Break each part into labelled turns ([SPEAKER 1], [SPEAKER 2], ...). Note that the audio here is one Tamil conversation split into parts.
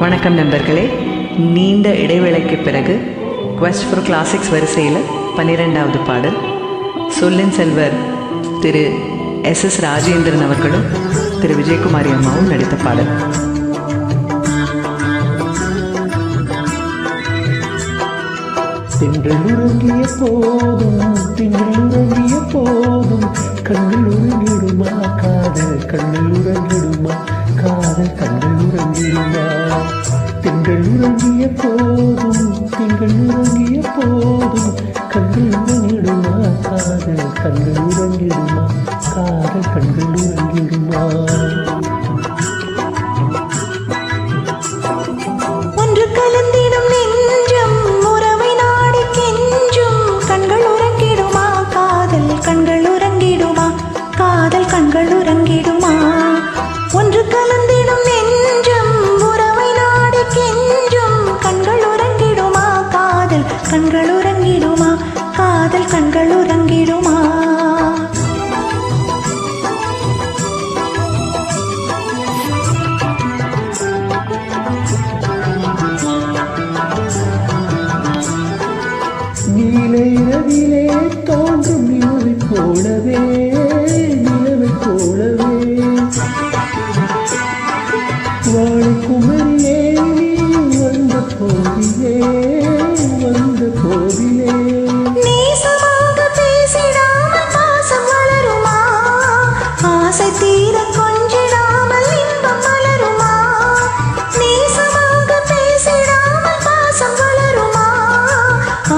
[SPEAKER 1] வணக்கம் நண்பர்களே. நீண்ட இடைவேளைக்கு பிறகு குவெஸ்ட் ஃபார் கிளாசிக்ஸ் வரிசையில் 12வது பாடல் சொல்லின் செல்வர் திரு SS ராஜேந்திரன் அவர்களும் திரு விஜயகுமாரி அம்மாவும் நடித்த பாடல்.
[SPEAKER 2] திங்களுறங்கிய போதும் கண்கள் உறங்கிடுமா காதல் கண்கள் உறங்கிடுமா காதல் கண்கள் உறங்கிடுமா திங்கள் உறங்கிய போதும் கண்கள் உறங்கிடுமா காதல் கண்கள் உறங்கிடுமா காதல் கண்கள் உறங்கிடுமா.
[SPEAKER 3] ஒன்று கலந்திடும் நெஞ்சம் உறவை நாடி கெஞ்சும் கண்கள் உறங்கிடுமா காதல் கண்கள் உறங்கிடுமா காதல் கண்கள் உறங்கிடுமா. ஒன்று கலந்திடும் நெஞ்சம் உறவை நாடி கெஞ்சும் கண்கள் உறங்கிடுமா காதல் கண்கள் உறங்கிடுமா காதல் கண்கள் உறங்கிடுமா.
[SPEAKER 2] நீலை இரவிலே தோன்றும் நிலவை போலவே வாழை குமரியே நீ வந்த போதிலே
[SPEAKER 3] நேசமாக பேசிடாமல் பாசம் வளருமா ஆசை தீர கொஞ்சிடாமல் இன்பம் மலருமா. நேசமாக பேசிடாமல் பாசம் வளருமா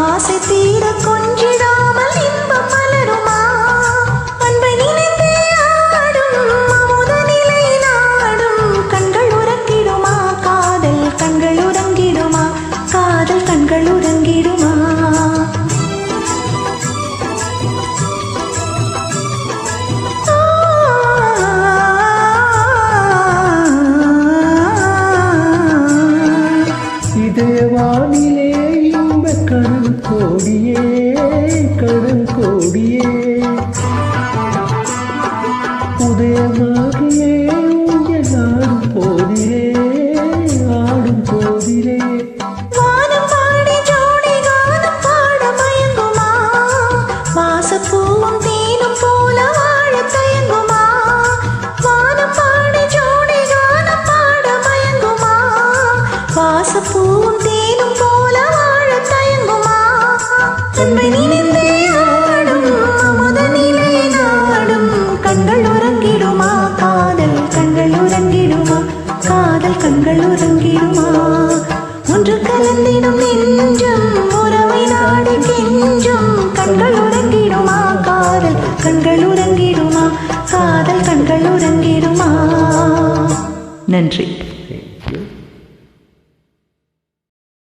[SPEAKER 3] ஆசை தீர கொஞ்சிடாமல் இன்பம் மலருமா. அன்பை நினைத்தே ஆடும் அமுத நிலை நாடும் கண்கள் உறங்கிடுமா காதல் கண்கள் உறங்கிடுமா காதல் கண்கள் உறங்கிடுமா.
[SPEAKER 2] இதேவானிலே இன்ப கடல் கோடியே உதயமாகியே ஊஞ்சல் ஆடும் போதிலே
[SPEAKER 3] வானம் பாடி ஜோடி கானம் பாட மயங்குமா வாசப்பூவும் தேனும் போல வாழ தயங்குமா. வானம் பாடி ஜோடி கானம் பாட மயங்குமா வாசப்பூவும் தேனும் போல வாழ தயங்குமா. அன்பை நினைந்தே ஆடும் அமுத நிலை நாடும் கண்கள் உறங்கிடுமா காதல் கண்கள் உறங்கிடுமா காதல் கண்கள் உறங்கிடுமா. ஒன்று கலந்திடும் நெஞ்சம் உறவை நாடி கெஞ்சும் கண்கள் உறங்கிடுமா காதல் கண்கள் உறங்கிடுமா காதல் கண்கள் உறங்கிடுமா.
[SPEAKER 1] நன்றி.